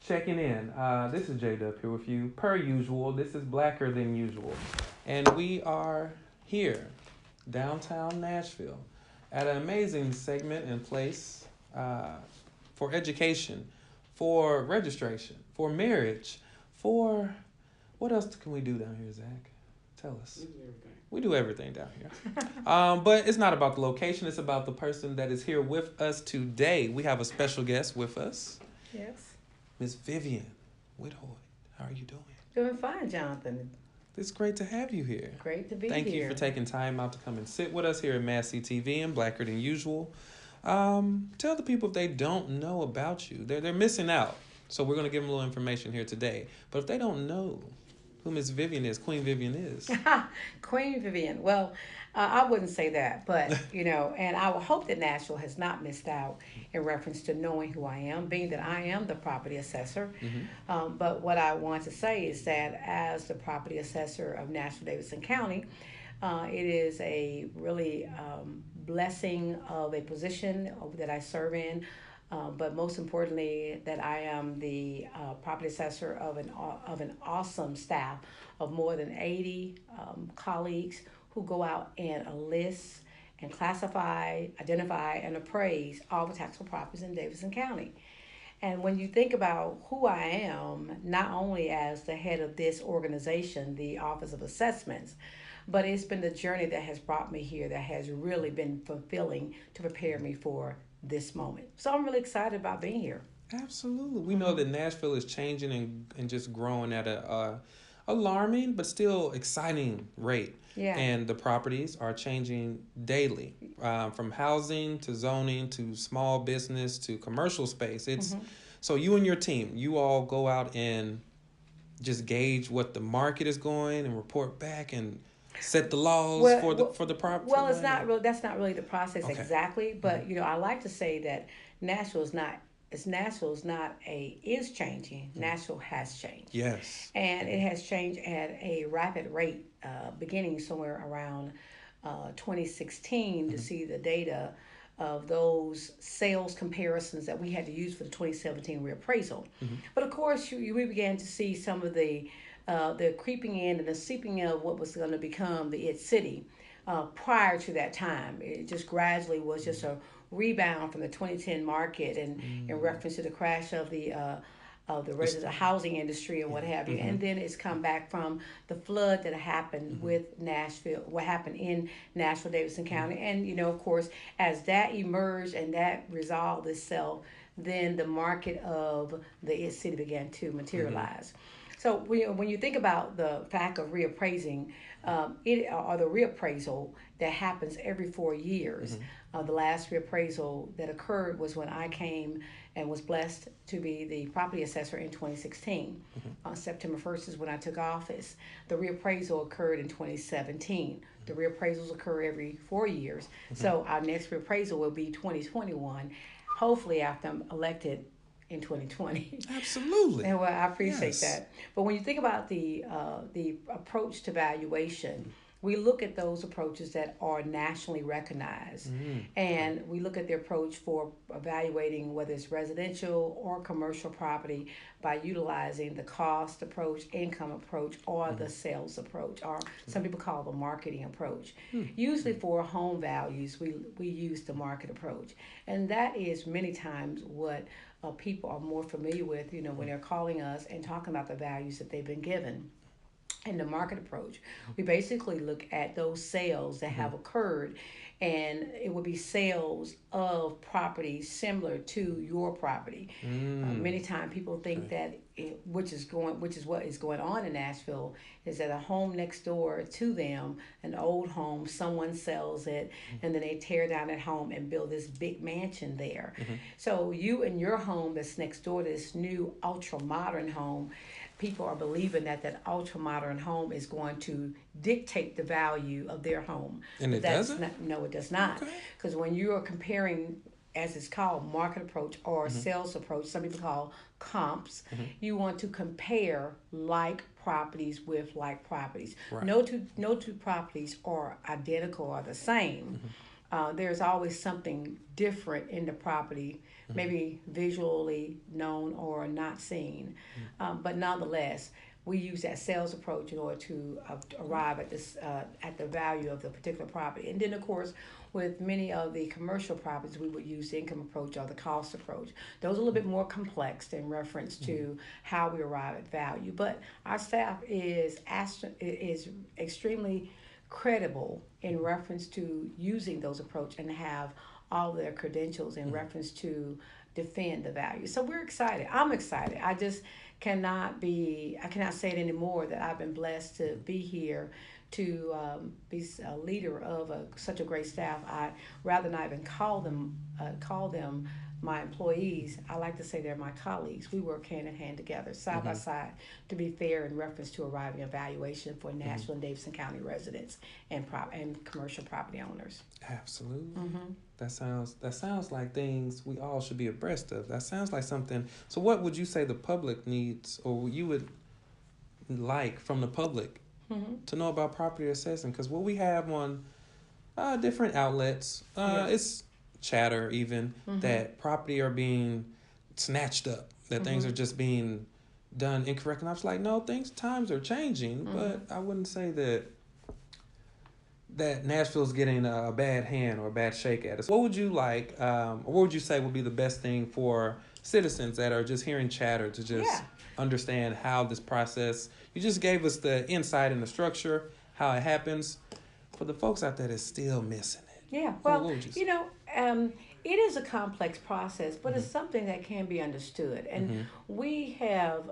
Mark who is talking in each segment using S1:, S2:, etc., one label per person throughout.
S1: checking in. This is J Dub here with you. Per usual, this is Blacker Than Usual. And we are here, downtown Nashville, at an amazing segment and place for education, for registration, for marriage, for what else can we do down here, Zach? Tell us.
S2: We do everything.
S1: We do everything down here. But it's not about the location, it's about the person that is here with us today. We have a special guest with us.
S3: Yes.
S1: Miss Vivian Whithoy. How are you doing?
S3: Doing fine, Jonathan.
S1: It's great to have you here.
S3: Great to be
S1: Thank
S3: here.
S1: you for taking time out to come and sit with us here at MassCtv and Blacker Than Usual. Tell the people if they don't know about you. They're missing out. So we're going to give them a little information here today. But if they don't know who Miss Vivian is, Queen Vivian is.
S3: Queen Vivian. Well, I wouldn't say that, but, and I would hope that Nashville has not missed out in reference to knowing who I am, being that I am the property assessor.
S1: Mm-hmm.
S3: But what I want to say is that as the property assessor of Nashville-Davidson County, it is a really blessing of a position that I serve in. But most importantly, that I am the property assessor of an awesome staff of more than 80 colleagues who go out and list and classify, identify, and appraise all the taxable properties in Davidson County. And when you think about who I am, not only as the head of this organization, the Office of Assessments, but it's been the journey that has brought me here that has really been fulfilling to prepare me for this moment. So I'm really excited about being here.
S1: Absolutely. We know that Nashville is changing and just growing at a alarming but still exciting rate.
S3: Yeah.
S1: And the properties are changing daily, from housing to zoning to small business to commercial space. It's So you and your team, you all go out and just gauge what the market is going and report back and set the laws for the property.
S3: Well, it's not really. That's not really the process exactly. But
S1: Mm-hmm.
S3: I like to say that Nashville is not. Is changing. Nashville has changed.
S1: Yes.
S3: And it has changed at a rapid rate, beginning somewhere around 2016 to see the data of those sales comparisons that we had to use for the 2017 reappraisal. But of course, we began to see some of the creeping in and the seeping of what was going to become the IT city prior to that time. It just gradually was just a rebound from the 2010 market and in reference to the crash of the residential housing industry and what have you. And then it's come back from the flood that happened with Nashville, what happened in Nashville, Davidson County. And, of course, as that emerged and that resolved itself, then the market of the IT city began to materialize. So when you think about the fact of reappraising, the reappraisal that happens every 4 years. The last reappraisal that occurred was when I came and was blessed to be the property assessor in 2016. September 1st is when I took office. The reappraisal occurred in 2017. The reappraisals occur every 4 years. So our next reappraisal will be 2021, hopefully after I'm elected in 2020.
S1: Absolutely.
S3: And I appreciate that. But when you think about the approach to valuation, we look at those approaches that are nationally recognized. And we look at the approach for evaluating whether it's residential or commercial property by utilizing the cost approach, income approach, or the sales approach, or some people call the marketing approach. Usually for home values, we use the market approach. And that is many times what people are more familiar with, when they're calling us and talking about the values that they've been given. In the market approach, we basically look at those sales that have occurred, and it would be sales of properties similar to your property. Many times people think that which is what is going on in Nashville, is that a home next door to them, an old home, someone sells it, and then they tear down that home and build this big mansion there. So you and your home that's next door to this new ultra modern home, people are believing that ultra modern home is going to dictate the value of their home.
S1: And it doesn't?
S3: No, it does not. Because when you are comparing, as it's called, market approach or sales approach, some people call comps, you want to compare like properties with like properties.
S1: Right.
S3: No two properties are identical or the same. There's always something different in the property, maybe visually known or or not seen. But nonetheless, we use that sales approach in order to arrive at this at the value of the particular property. And then, of course, with many of the commercial properties, we would use the income approach or the cost approach. Those are a little bit more complex in reference to how we arrive at value. But our staff is extremely credible in reference to using those approach and have all their credentials in reference to defend the value. So we're excited. I'm excited. I cannot say it anymore that I've been blessed to be here to be a leader of such a great staff. I rather not even call them my employees. I like to say they're my colleagues. We work hand in hand together, side by side, to be fair in reference to arriving at valuation for Nashville and Davidson County residents and commercial property owners.
S1: Absolutely. That sounds like things we all should be abreast of. That sounds like something. So what would you say the public needs, or you would like from the public to know about property assessing? Because what we have on different outlets, it's chatter even that property are being snatched up, that things are just being done incorrect. And I was like, no, times are changing, but I wouldn't say that Nashville's getting a bad hand or a bad shake at us. What would you like, or what would you say would be the best thing for citizens that are just hearing chatter to just understand how this process, you just gave us the insight and the structure, how it happens, for the folks out there that's still missing it?
S3: Yeah, well, it is a complex process, but it's something that can be understood. And we have,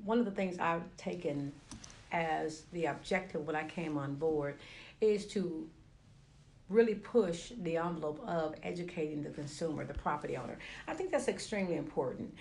S3: one of the things I've taken as the objective when I came on board is to really push the envelope of educating the consumer, the property owner. I think that's extremely important.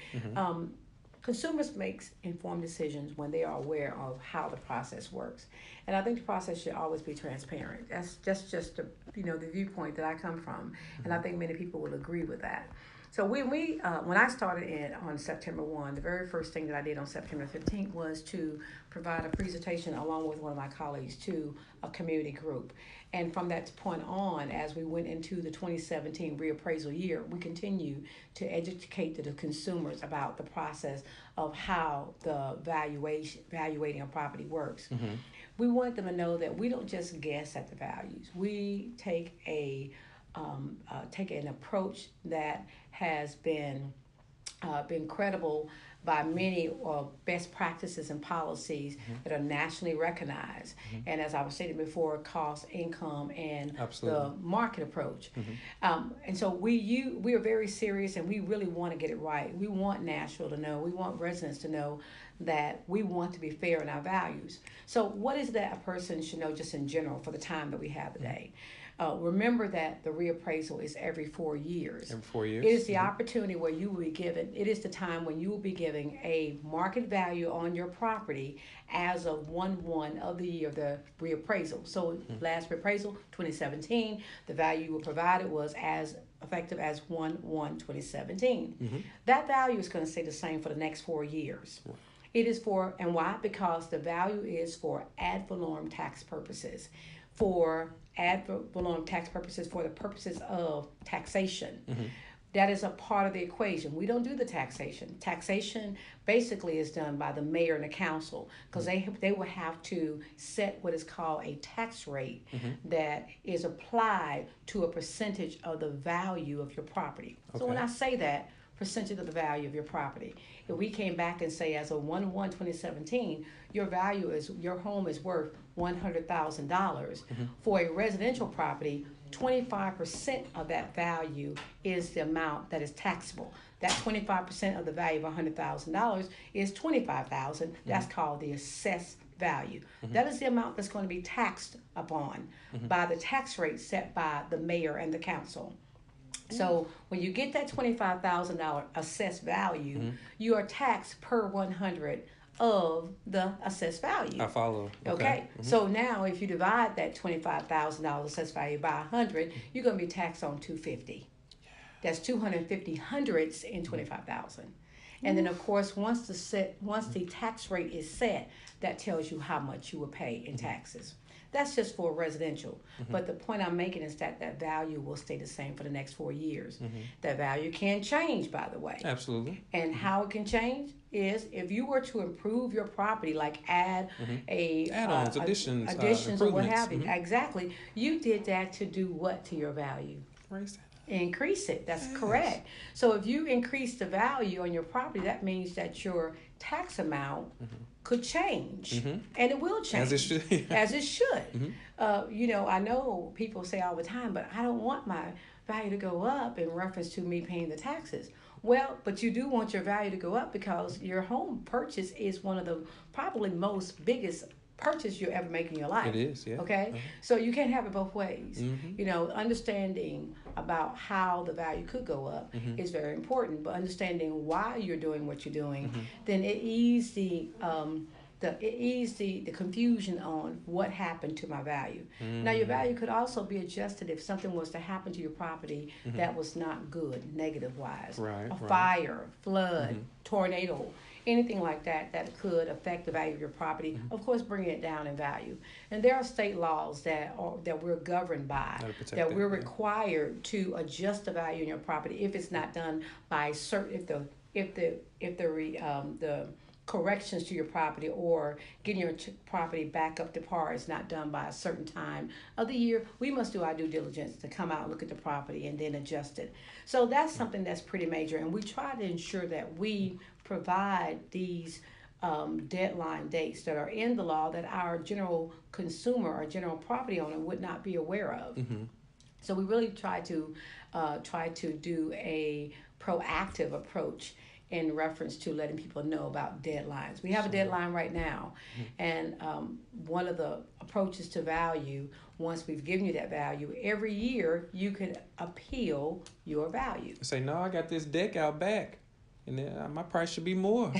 S3: Consumers make informed decisions when they are aware of how the process works. And I think the process should always be transparent. That's just the viewpoint that I come from. And I think many people will agree with that. So when I started on September 1, the very first thing that I did on September 15th was to provide a presentation along with one of my colleagues to a community group. And from that point on, as we went into the 2017 reappraisal year, we continue to educate the consumers about the process of how the valuating a property works. We want them to know that we don't just guess at the values. We take an approach that has been credible by many best practices and policies that are nationally recognized. And as I was saying before, cost, income, and the market approach. And so we are very serious, and we really want to get it right. We want Nashville to know, we want residents to know that we want to be fair in our values. So what is that a person should know just in general for the time that we have today? Remember that the reappraisal is every 4 years.
S1: Every 4 years.
S3: It is the opportunity where you will be given, it is the time when you will be giving a market value on your property as of 1/1 of the year of the reappraisal. So last reappraisal, 2017, the value you were provided was as effective as 1/1/2017. That value is going to stay the same for the next 4 years. It is for, and why? Because the value is for ad valorem tax purposes. For ad valorem tax purposes, for the purposes of taxation. That is a part of the equation. We don't do the taxation. Taxation basically is done by the mayor and the council, because they will have to set what is called a tax rate that is applied to a percentage of the value of your property. So when I say that, percentage of the value of your property. If we came back and say as of 1/1/2017, your home is worth $100,000. For a residential property, 25% of that value is the amount that is taxable. That 25% of the value of $100,000 is $25,000. That's called the assessed value. That is the amount that's going to be taxed upon by the tax rate set by the mayor and the council. So when you get that $25,000 assessed value, you are taxed per 100 of the assessed value.
S1: I follow.
S3: Okay. So now if you divide that $25,000 assessed value by 100, you're going to be taxed on 250. That's 250 hundredths in 25,000. And then of course, once the tax rate is set, that tells you how much you will pay in taxes. That's just for residential. But the point I'm making is that that value will stay the same for the next 4 years. That value can change, by the way.
S1: Absolutely.
S3: And how it can change is if you were to improve your property, like add a
S1: Add-ons, additions,
S3: or what
S1: improvements.
S3: have you. Exactly. You did that to do what to your value?
S1: Raise that.
S3: Increase it. That's
S1: Yes.
S3: correct. So if you increase the value on your property, that means that your tax amount could change, and it will change
S1: As it should.
S3: as it should. You know, I know people say all the time, but I don't want my value to go up in reference to me paying the taxes. Well, but you do want your value to go up because your home purchase is one of the probably most biggest purchase you ever make in your life.
S1: It is, yeah.
S3: Okay? So you can't have it both ways. You know, understanding about how the value could go up is very important, but understanding why you're doing what you're doing, then it eases the confusion on what happened to my value. Now, your value could also be adjusted if something was to happen to your property that was not good, negative-wise.
S1: Right,
S3: A
S1: right.
S3: fire, flood, tornado, anything like that that could affect the value of your property, of course, bringing it down in value. And there are state laws that we're governed by,
S1: That'll protect
S3: that
S1: that,
S3: we're
S1: yeah.
S3: required to adjust the value in your property if it's not done by certain, if the corrections to your property or getting your property back up to par is not done by a certain time of the year. We must do our due diligence to come out and look at the property and then adjust it. So that's something that's pretty major, and we try to ensure that we provide these deadline dates that are in the law that our general consumer or general property owner would not be aware of. So we really try to do a proactive approach in reference to letting people know about deadlines. We have a deadline right now, and one of the approaches to value, once we've given you that value, every year you can appeal your value.
S1: Say, no, I got this deck out back, and then my price should be more.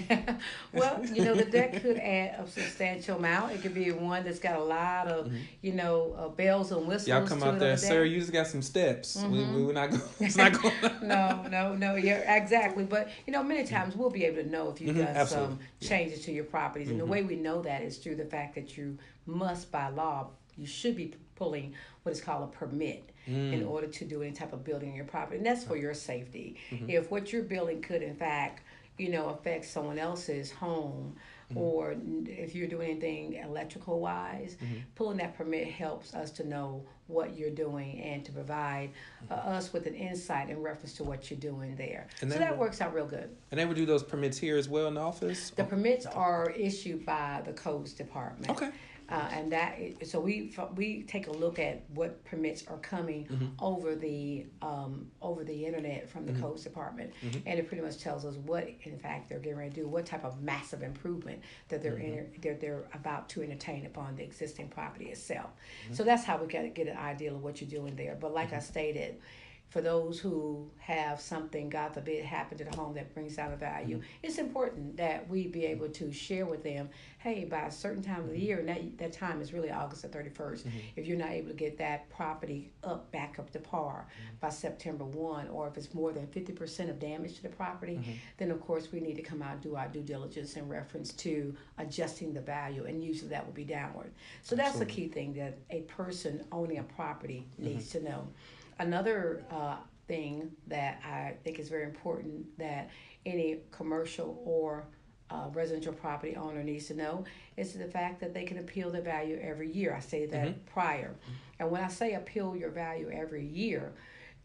S3: Well, you know, the deck could add a substantial amount. It could be one that's got a lot of, you know, bells and whistles.
S1: Y'all come
S3: to
S1: out
S3: it
S1: there,
S3: on the
S1: sir,
S3: deck.
S1: you just got some steps. We're not going. It's not going.
S3: No, yeah, exactly. But you know, many times we'll be able to know if you've done
S1: Absolutely.
S3: some changes to your properties, and the way we know that is through the fact that you must, by law, you should be pulling what is called a permit in order to do any type of building in your property, and that's for your safety. If what you're building could, in fact, you know, affect someone else's home, or if you're doing anything electrical wise, pulling that permit helps us to know what you're doing and to provide us with an insight in reference to what you're doing there.
S1: And
S3: so that works out real good.
S1: And they would do those permits here as well in the office?
S3: The permits are issued by the codes department.
S1: Okay.
S3: And so we take a look at what permits are coming over the internet from the codes department, and it pretty much tells us what, in fact, they're getting ready to do, what type of massive improvement that they're about to entertain upon the existing property itself. So that's how we get an idea of what you're doing there. But like I stated, for those who have something, God forbid, happen to the home that brings down a value, it's important that we be able to share with them, hey, by a certain time of the year, and that time is really August the 31st, if you're not able to get that property back up to par by September 1, or if it's more than 50% of damage to the property, then of course we need to come out and do our due diligence in reference to adjusting the value, and usually that will be downward. So that's the key thing that a person owning a property needs to know. Another thing that I think is very important that any commercial or residential property owner needs to know is the fact that they can appeal their value every year. I stated that prior. And when I say appeal your value every year,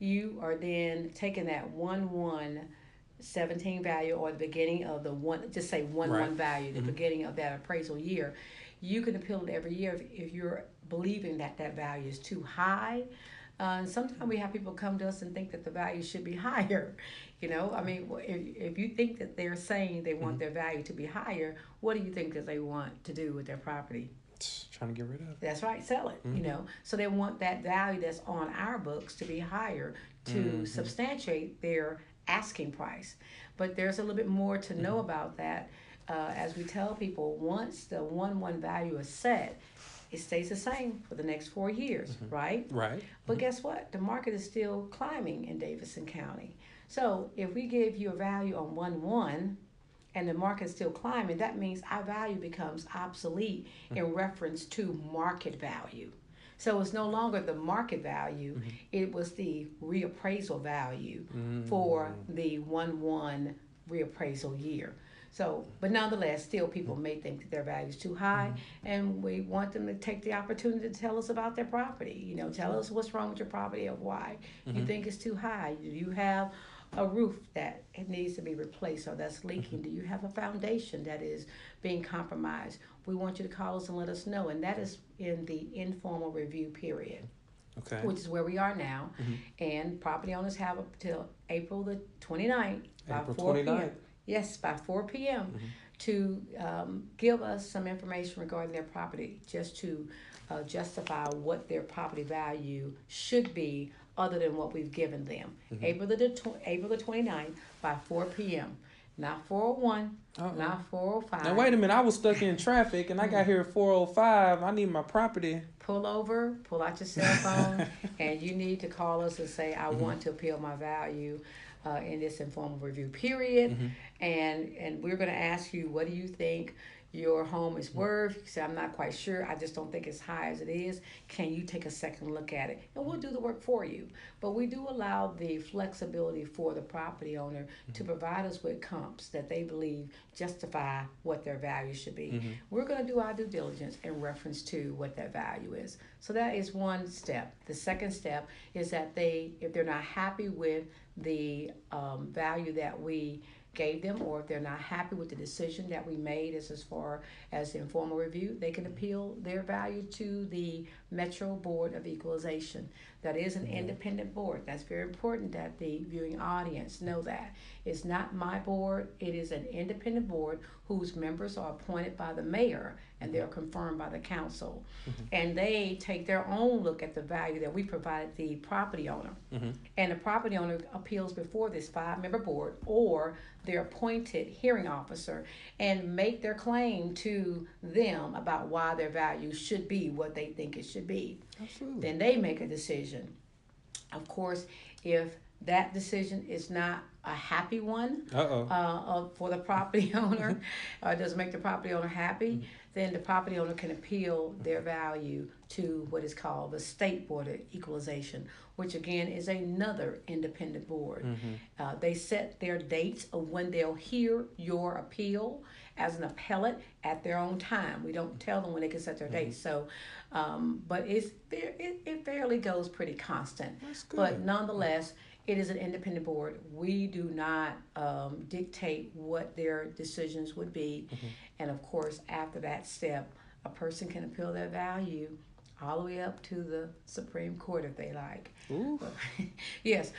S3: you are then taking that 1/1/17 value, or the beginning of the just say 1/1 value, the beginning of that appraisal year. You can appeal it every year if you're believing that that value is too high. And sometimes we have people come to us and think that the value should be higher. You know, I mean, if you think that they're saying they want their value to be higher, what do you think that they want to do with their property?
S1: Trying to get rid of it.
S3: That's right, sell it, you know. So they want that value that's on our books to be higher to substantiate their asking price. But there's a little bit more to know about that. As we tell people, once the 1/1 value is set, it stays the same for the next 4 years, right?
S1: Right.
S3: But guess what? The market is still climbing in Davidson County. So if we give you a value on 1/1, and the market's still climbing, that means our value becomes obsolete in reference to market value. So it's no longer the market value, it was the reappraisal value for the 1/1 reappraisal year. So, but nonetheless, still people may think that their value is too high, and we want them to take the opportunity to tell us about their property. You know, tell us what's wrong with your property or why you think it's too high. Do you have a roof that it needs to be replaced or that's leaking? Do you have a foundation that is being compromised? We want you to call us and let us know, and that is in the informal review period.
S1: Okay.
S3: Which is where we are now, and property owners have up till April the 29th by
S1: April
S3: 4 p.m.
S1: 29th.
S3: Yes, by 4 p.m. to give us some information regarding their property, just to justify what their property value should be other than what we've given them. April the 29th by 4 p.m. Not 4:01, not 4:05.
S1: Now wait a minute, I was stuck in traffic and I got here at 4:05. I need my property.
S3: Pull over, pull out your cell phone, and you need to call us and say, I want to appeal my value in this informal review period. And we're going to ask you, what do you think your home is worth? You say, I'm not quite sure. I just don't think it's high as it is. Can you take a second look at it? And we'll do the work for you. But we do allow the flexibility for the property owner to provide us with comps that they believe justify what their value should be. We're going to do our due diligence in reference to what that value is. So that is one step. The second step is that if they're not happy with the value that we gave them, or if they're not happy with the decision that we made as far as the informal review, they can appeal their value to the Metro Board of Equalization. That is an independent board. That's very important that the viewing audience know that. It's not my board. It is an independent board whose members are appointed by the mayor and they're confirmed by the council. And they take their own look at the value that we provide the property owner. And the property owner appeals before this 5-member board or their appointed hearing officer and make their claim to them about why their value should be what they think it should be.
S1: Absolutely.
S3: Then they make a decision. Of course, if that decision is not a happy one for the property owner, doesn't make the property owner happy, then the property owner can appeal their value to what is called the State Board of Equalization, which again is another independent board. They set their dates of when they'll hear your appeal as an appellate at their own time. We don't tell them when they can set their dates. So, but it fairly goes pretty constant.
S1: That's good.
S3: But nonetheless, it is an independent board. We do not dictate what their decisions would be. And of course, after that step, a person can appeal their value all the way up to the Supreme Court if they like.
S1: Ooh.
S3: Yes.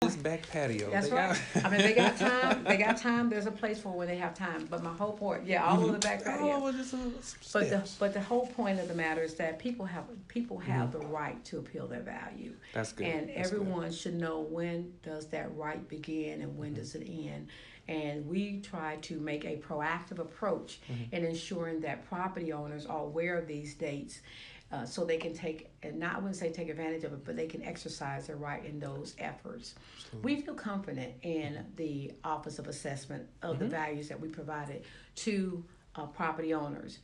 S1: This back patio.
S3: That's right. I mean, they got time. They got time. There's a place for when they have time. But my whole point, all over the back patio.
S1: Oh, just
S3: But the whole point of the matter is that people have the right to appeal their value.
S1: That's good.
S3: And
S1: That's
S3: everyone should know when does that right begin and when does it end. And we try to make a proactive approach in ensuring that property owners are aware of these dates. So they can take advantage of it, but they can exercise their right in those efforts. Absolutely. We feel confident in the Office of Assessment of the values that we provided to property owners.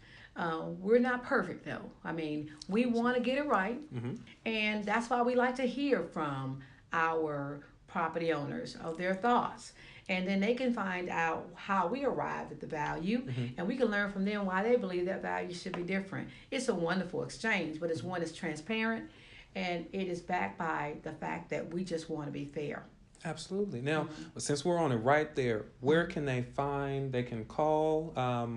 S3: We're not perfect though. I mean, we want to get it right, and that's why we like to hear from our property owners of their thoughts. And then they can find out how we arrived at the value, and we can learn from them why they believe that value should be different. It's a wonderful exchange, but it's one that's transparent, and it is backed by the fact that we just want to be fair.
S1: Absolutely. Now, since we're on it right there, where can they can call?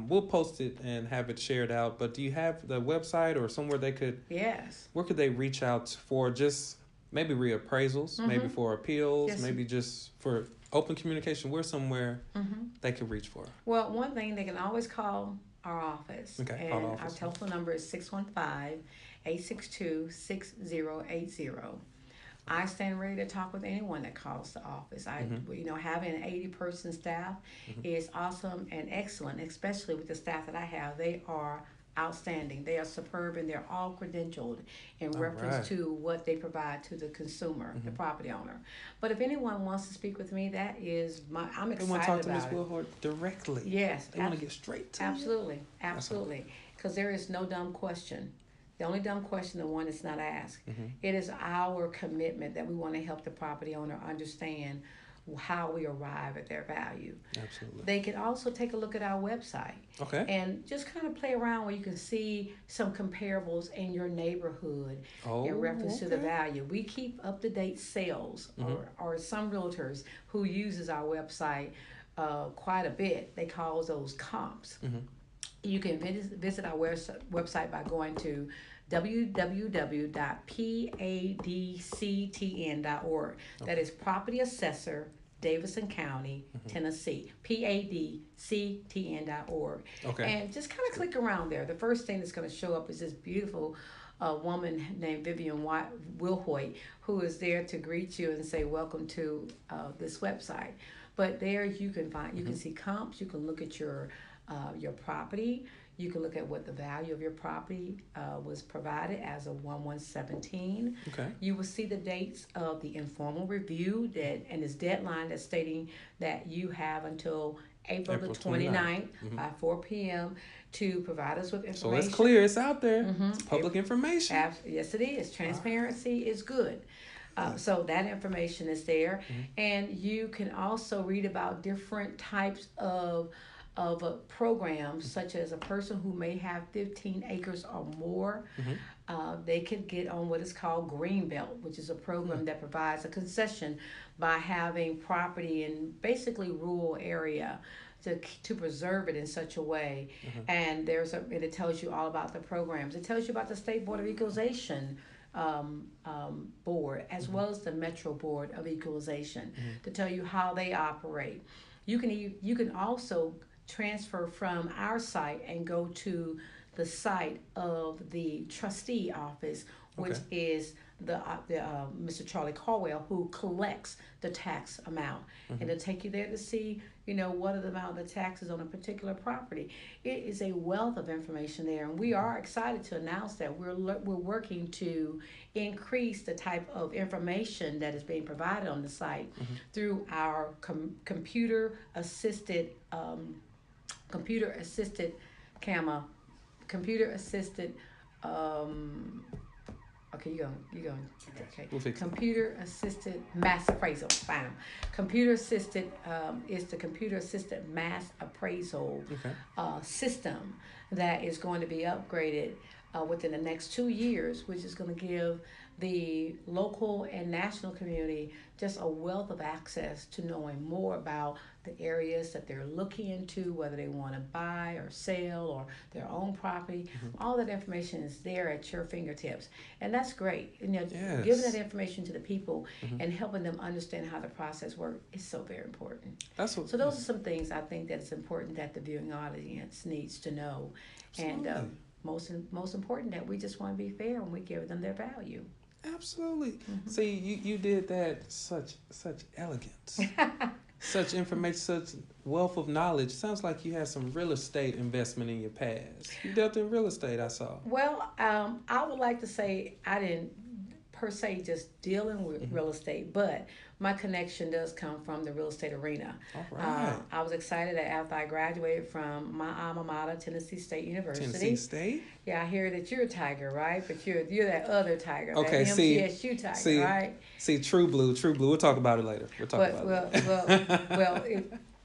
S1: We'll post it and have it shared out, but do you have the website or somewhere they could?
S3: Yes.
S1: Where could they reach out for just maybe reappraisals, maybe for appeals, maybe just for open communication? Where's somewhere they can reach for?
S3: Well, one thing, they can always call our office.
S1: Okay,
S3: and our telephone number is 615-862-6080. I stand ready to talk with anyone that calls the office. Having an 80-person staff is awesome and excellent, especially with the staff that I have. They are outstanding. They are superb and they're all credentialed in reference to what they provide to the consumer, the property owner. But if anyone wants to speak with me, that is I'm excited about it.
S1: They want to talk to Ms. Wilhort directly.
S3: Yes.
S1: They want to get straight to
S3: Absolutely. Absolutely. Because there is no dumb question. The only dumb question, the one that's not asked. It is our commitment that we want to help the property owner understand how we arrive at their value.
S1: Absolutely.
S3: They can also take a look at our website.
S1: Okay.
S3: And just kind of play around where you can see some comparables in your neighborhood in reference to the value. We keep up-to-date sales, or some realtors who uses our website quite a bit. They call those comps. You can visit our website by going to www.padctn.org. That is Property Assessor, Davidson County, Tennessee. padctn.org.
S1: Okay.
S3: And just kind of click around there. The first thing that's going to show up is this beautiful woman named Vivian Wilhoit, who is there to greet you and say welcome to this website. But there you can find, you can see comps. You can look at your property. You can look at what the value of your property was provided as of 1/1/17.
S1: Okay.
S3: You will see the dates of the informal review and this deadline that's stating that you have until April the 29th by 4 p.m. to provide us with information.
S1: So it's clear. It's out there. It's public information.
S3: Yes, it is. Transparency is good. So that information is there. And you can also read about different types of programs, such as a person who may have 15 acres or more. They could get on what is called Greenbelt, which is a program that provides a concession by having property in basically rural area to preserve it in such a way. And it tells you all about the programs. It tells you about the State Board of Equalization board, as well as the Metro Board of Equalization, to tell you how they operate. You can also transfer from our site and go to the site of the trustee office, which is the Mr. Charlie Caldwell, who collects the tax amount, and it'll take you there to see, what are the amount of the taxes on a particular property. It is a wealth of information there, and we are excited to announce that we're working to increase the type of information that is being provided on the site through our computer assisted computer assisted mass appraisal. Fine. Computer assisted is the computer assisted mass appraisal system that is going to be upgraded within the next 2 years, which is going to give the local and national community just a wealth of access to knowing more about the areas that they're looking into, whether they want to buy or sell or their own property. All that information is there at your fingertips, and that's great. Giving that information to the people and helping them understand how the process works is so very important. So those are some things I think that it's important that the viewing audience needs to know. Absolutely. And most important, that we just want to be fair when we give them their value.
S1: Absolutely. See, you did that such elegance, such information, such wealth of knowledge. Sounds like you had some real estate investment in your past. You dealt in real estate, I saw.
S3: Well, I would like to say I didn't per se just dealing with real estate, but my connection does come from the real estate arena.
S1: All right.
S3: I was excited that after I graduated from my alma mater, Tennessee State University.
S1: Tennessee State?
S3: Yeah, I hear that you're a Tiger, right? But you're that other Tiger,
S1: okay,
S3: that MTSU Tiger, right?
S1: See, True Blue. We'll talk about it later.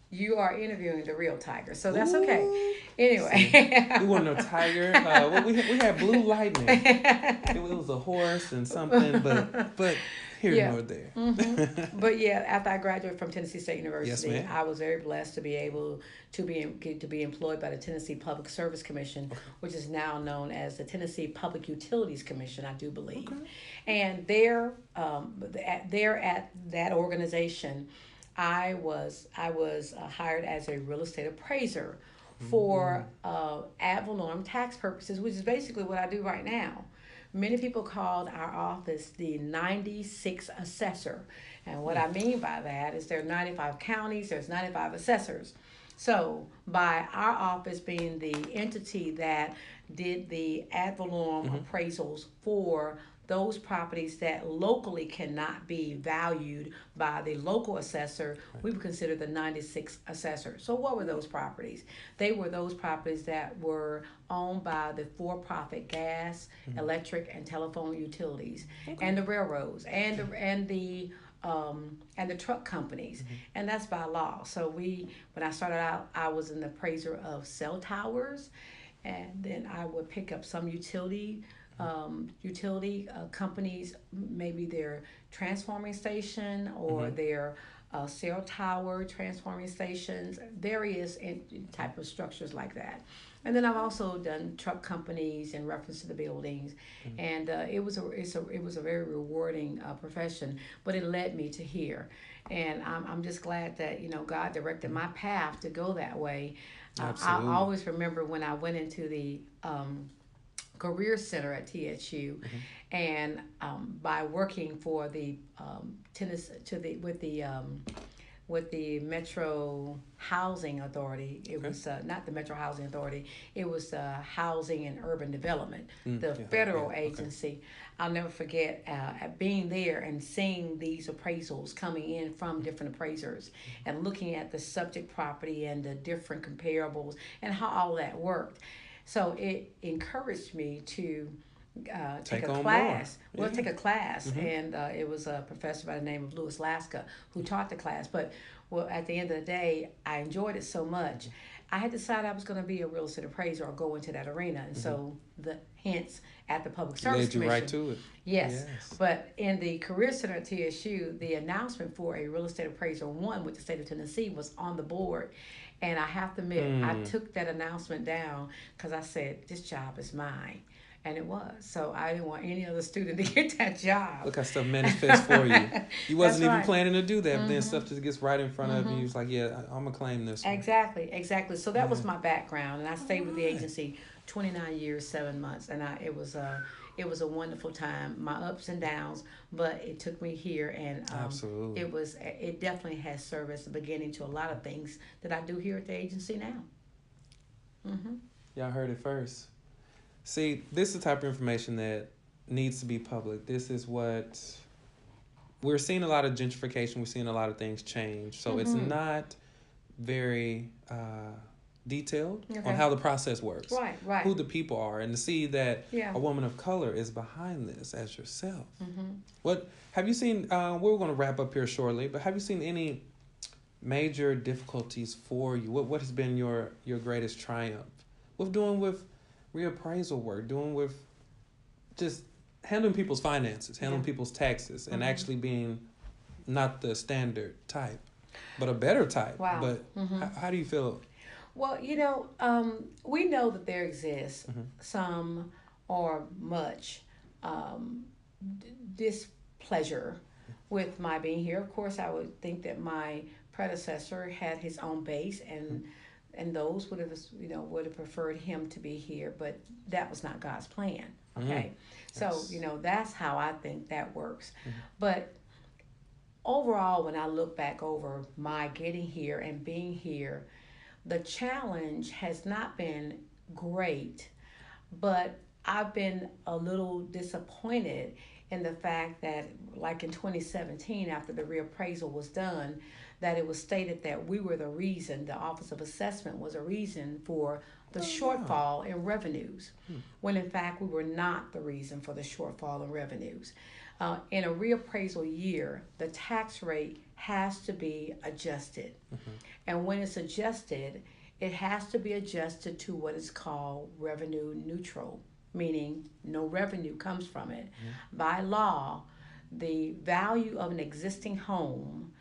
S3: You are interviewing the real Tiger, so that's okay. Anyway.
S1: We want no Tiger. We had Blue Lightning. It was a horse and something, but here nor there.
S3: But yeah, after I graduated from Tennessee State University,
S1: yes,
S3: I was very blessed to be able to be employed by the Tennessee Public Service Commission, which is now known as the Tennessee Public Utilities Commission, I do believe. And there at that organization, I was hired as a real estate appraiser for ad valorem tax purposes, which is basically what I do right now. Many people called our office the 96 assessor. And what I mean by that is there are 95 counties, there's 95 assessors. So, by our office being the entity that did the ad valorem appraisals for those properties that locally cannot be valued by the local assessor, we would consider the 96 assessor. So, what were those properties? They were those properties that were owned by the for profit gas, electric, and telephone utilities, and the railroads, and the truck companies, and that's by law. So when I started out, I was an appraiser of cell towers, and then I would pick up some utility companies, maybe their transforming station or their cell tower transforming stations, various type of structures like that. And then I've also done truck companies in reference to the buildings, and it was a very rewarding profession. But it led me to here, and I'm just glad that God directed my path to go that way. I always remember when I went into the career center at TSU, and by working for the with the Metro Housing Authority. It was not the Metro Housing Authority. It was Housing and Urban Development, the federal agency. I'll never forget being there and seeing these appraisals coming in from different appraisers and looking at the subject property and the different comparables and how all that worked. So it encouraged me to take a class. Take a class, and it was a professor by the name of Louis Laska who taught the class. But at the end of the day, I enjoyed it so much. I had decided I was going to be a real estate appraiser or go into that arena, and so hence at the Public Service
S1: led you
S3: Commission.
S1: right to it.
S3: Yes, but in the Career Center at TSU, the announcement for a real estate appraiser one with the state of Tennessee was on the board. And I have to admit, I took that announcement down because I said, this job is mine. And it was. So I didn't want any other student to get that job.
S1: Look how stuff manifests for you. You wasn't even planning to do that, but then stuff just gets right in front of you. It's like, I'm going to claim this one.
S3: Exactly. So that was my background. And I stayed with the agency 29 years, 7 months. And it was a wonderful time, my ups and downs, but it took me here, and
S1: Absolutely.
S3: It definitely has served as the beginning to a lot of things that I do here at the agency now.
S1: Y'all heard it first. See, this is the type of information that needs to be public. This is what we're seeing, a lot of gentrification. We're seeing a lot of things change. So it's not very detailed on how the process works.
S3: Right.
S1: Who the people are, and to see that a woman of color is behind this as yourself. What have you seen? We're going to wrap up here shortly, but have you seen any major difficulties for you? What has been your greatest triumph with doing with reappraisal work, doing with just handling people's finances, handling people's taxes, and actually being not the standard type, but a better type?
S3: Wow.
S1: But how do you feel?
S3: Well, we know that there exists some or much displeasure with my being here. Of course, I would think that my predecessor had his own base, and those would have preferred him to be here, but that was not God's plan. Okay, so that's how I think that works. But overall, when I look back over my getting here and being here, the challenge has not been great, but I've been a little disappointed in the fact that, like in 2017, after the reappraisal was done, that it was stated that we were the reason, the Office of Assessment was a reason for the shortfall in revenues, when in fact we were not the reason for the shortfall in revenues. In a reappraisal year, the tax rate has to be adjusted. And when it's adjusted, it has to be adjusted to what is called revenue neutral, meaning no revenue comes from it. By law, the value of an existing home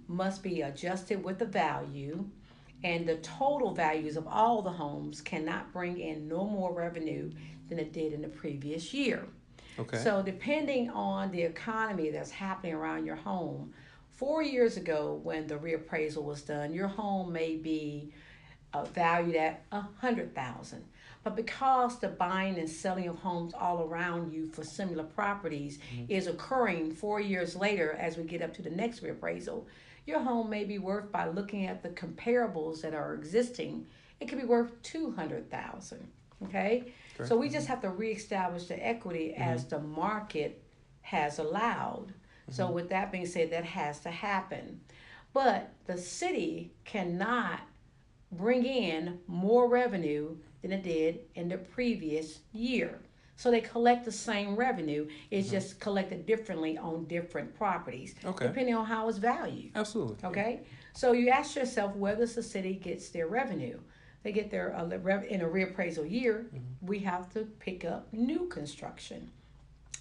S3: must be adjusted with the value, and the total values of all the homes cannot bring in no more revenue than it did in the previous year.
S1: Okay.
S3: So depending on the economy that's happening around your home, 4 years ago when the reappraisal was done, your home may be valued at $100,000. But because the buying and selling of homes all around you for similar properties is occurring 4 years later as we get up to the next reappraisal, your home may be worth, by looking at the comparables that are existing, it could be worth 200,000. Okay,
S1: Correct.
S3: so we just have to reestablish the equity as the market has allowed. So with that being said, that has to happen. But the city cannot bring in more revenue than it did in the previous year. So they collect the same revenue. It's just collected differently on different properties, depending on how it's valued.
S1: Absolutely.
S3: Okay? So you ask yourself, where does the city gets their revenue? They get their in a reappraisal year. We have to pick up new construction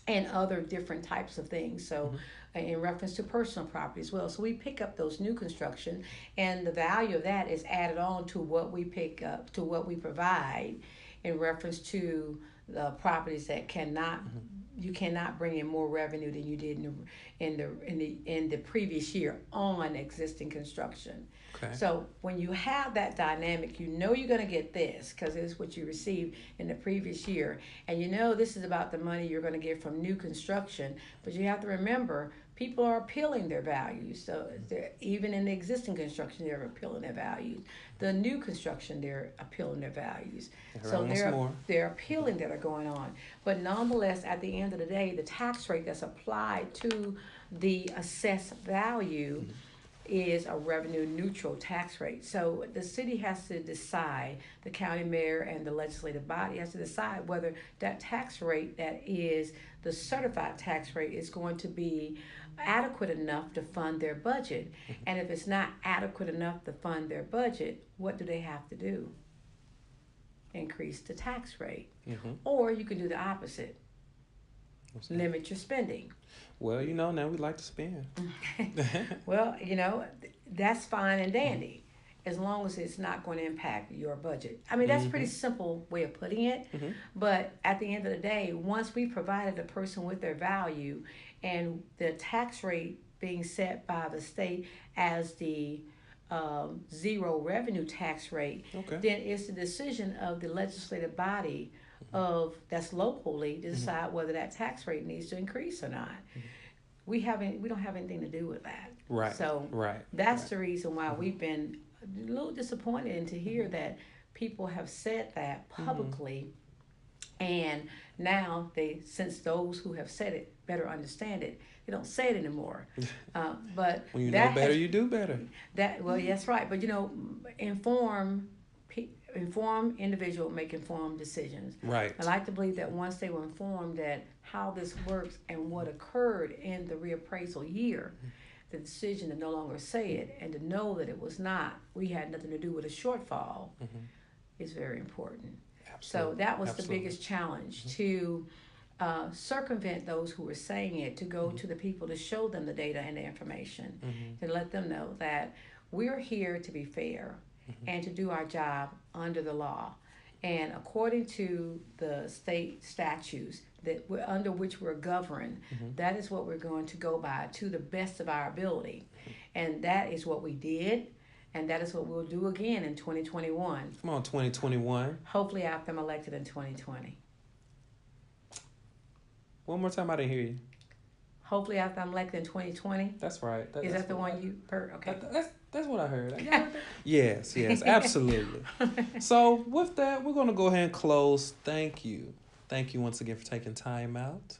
S3: and other different types of things. So in reference to personal property as well. So we pick up those new construction, and the value of that is added on to what we pick up, to what we provide in reference to the properties that cannot, you cannot bring in more revenue than you did in the previous year on existing construction.
S1: Okay.
S3: So when you have that dynamic, you know you're going to get this because it's what you received in the previous year, and you know this is about the money you're going to get from new construction. But you have to remember, people are appealing their values. So even in the existing construction, they're appealing their values. The new construction, they're appealing their values. So they're appealing that are going on. But nonetheless, at the end of the day, the tax rate that's applied to the assessed value is a revenue neutral tax rate. So the city has to decide, the county mayor and the legislative body has to decide whether that tax rate that is the certified tax rate is going to be adequate enough to fund their budget. And if it's not adequate enough to fund their budget, what do they have to do? Increase the tax rate. Or you can do the opposite. Limit your spending.
S1: Well, now we like to spend.
S3: Well, that's fine and dandy, as long as it's not going to impact your budget. I mean, that's a pretty simple way of putting it. But at the end of the day, once we provided a person with their value, and the tax rate being set by the state as the zero revenue tax rate, then it's the decision of the legislative body that's locally to decide whether that tax rate needs to increase or not. We don't have anything to do with that.
S1: Right.
S3: So that's the reason why we've been a little disappointed to hear that people have said that publicly, and now since those who have said it better understand it, they don't say it anymore. But
S1: when you know better, you do better.
S3: That's right. But inform individual make informed decisions.
S1: Right.
S3: I like to believe that once they were informed that how this works and what occurred in the reappraisal year, the decision to no longer say it and to know that we had nothing to do with a shortfall is very important. Absolutely. So that was the biggest challenge, to circumvent those who were saying it, to go to the people, to show them the data and the information, to let them know that we're here to be fair and to do our job under the law. And according to the state statutes under which we're governed, that is what we're going to go by to the best of our ability. And that is what we did, and that is what we'll do again in 2021.
S1: Come on, 2021.
S3: Hopefully after I'm elected in 2020.
S1: One more time, I didn't hear you.
S3: Hopefully after I'm elected in 2020.
S1: That's right.
S3: Is that the one you heard? Okay.
S1: That's what I heard. Yes, absolutely. So with that, we're going to go ahead and close. Thank you once again for taking time out.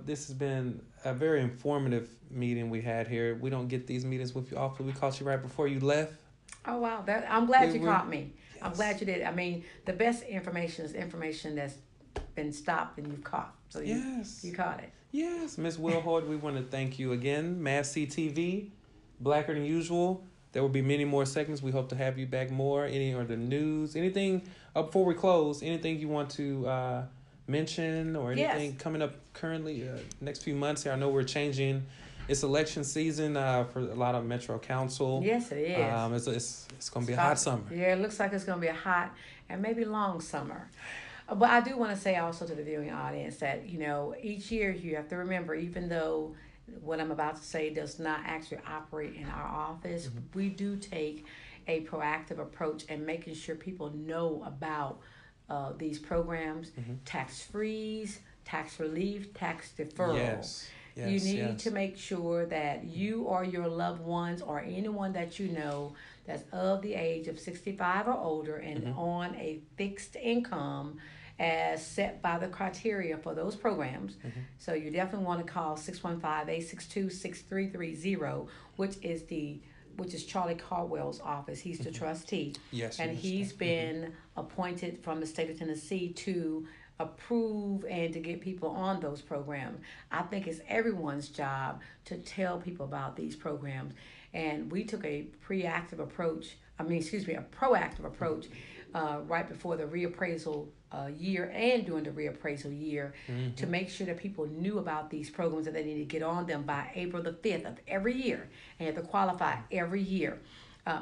S1: This has been a very informative meeting we had here. We don't get these meetings with you often. We caught you right before you left.
S3: Oh, wow. I'm glad you caught me. Yes. I'm glad you did. I mean, the best information is information that's been stopped and you've caught. So you caught it.
S1: Yes, Ms. Wilhoyd, we want to thank you again. MassCtv, Blacker Than Usual. There will be many more segments. We hope to have you back more. Any or the news, anything before we close, anything you want to mention or anything coming up currently next few months here? I know we're changing. It's election season for a lot of Metro Council.
S3: Yes, it is.
S1: It's going to be a hot summer.
S3: Yeah, it looks like it's going to be a hot and maybe long summer. But I do want to say also to the viewing audience that, each year you have to remember, even though what I'm about to say does not actually operate in our office, we do take a proactive approach in making sure people know about these programs, tax freeze, tax relief, tax deferral.
S1: Yes.
S3: You need to make sure that you or your loved ones or anyone that you know that's of the age of 65 or older and on a fixed income as set by the criteria for those programs. So you definitely want to call 615-862-6330, which is Charlie Caldwell's office. He's the trustee.
S1: Yes.
S3: And he's been appointed from the state of Tennessee to approve and to get people on those programs. I think it's everyone's job to tell people about these programs. And we took a proactive approach right before the reappraisal year and during the reappraisal year to make sure that people knew about these programs and they need to get on them by April the 5th of every year and you have to qualify every year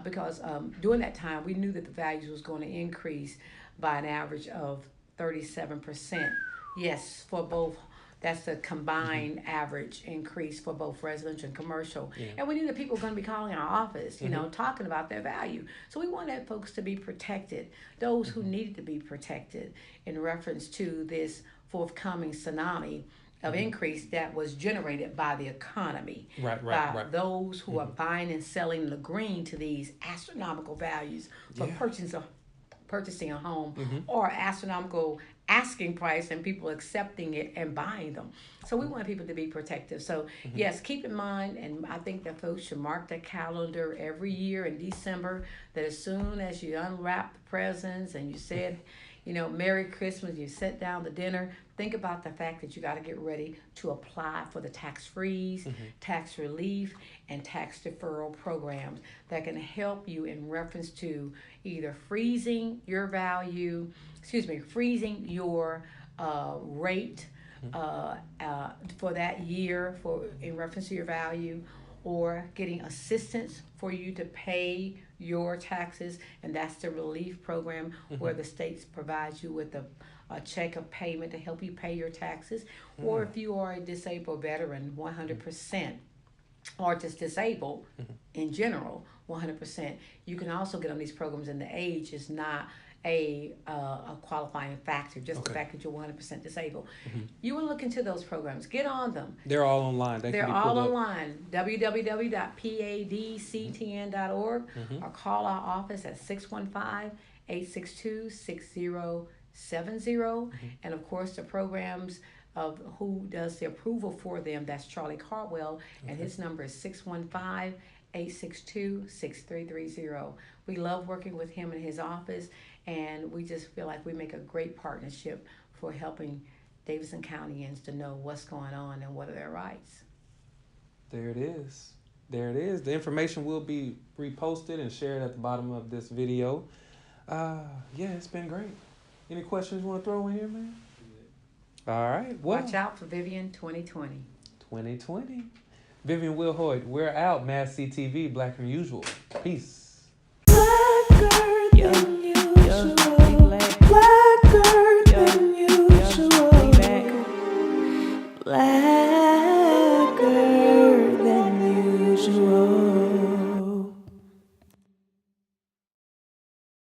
S3: because during that time we knew that the values was going to increase by an average of 37%. Yes, for both. That's the combined average increase for both residential and commercial. Yeah. And we knew that people were going to be calling our office, you know, talking about their value. So we wanted folks to be protected, those who needed to be protected in reference to this forthcoming tsunami of increase that was generated by the economy. By those who are buying and selling the green to these astronomical values for purchasing a home or astronomical asking price and people accepting it and buying them. So we want people to be protective. So yes, keep in mind, and I think that folks should mark their calendar every year in December, that as soon as you unwrap the presents and you said, you know, Merry Christmas, you sit down to dinner, think about the fact that you got to get ready to apply for the tax freeze, tax relief, and tax deferral programs that can help you in reference to either freezing your rate for that year in reference to your value, or getting assistance for you to pay your taxes, and that's the relief program where the states provides you with a check of payment to help you pay your taxes. Or if you are a disabled veteran, 100%, or just disabled in general, 100%, you can also get on these programs, and the age is not a qualifying factor, just the fact that you're 100% disabled. You want to look into those programs. Get on them.
S1: They're all online.
S3: They're all online. www.padctn.org or call our office at 615-862-6070. And of course, the programs of who does the approval for them, that's Charlie Caldwell, and his number is 615-862-6330. We love working with him in his office, and we just feel like we make a great partnership for helping Davidson Countyans to know what's going on and what are their rights.
S1: There it is. There it is. The information will be reposted and shared at the bottom of this video. It's been great. Any questions you want to throw in here, man? All right. Well,
S3: watch out for Vivian 2020.
S1: 2020. Vivian Wilhoit, we're out. MassCtv, Blacker Than Usual. Peace.
S3: Yeah.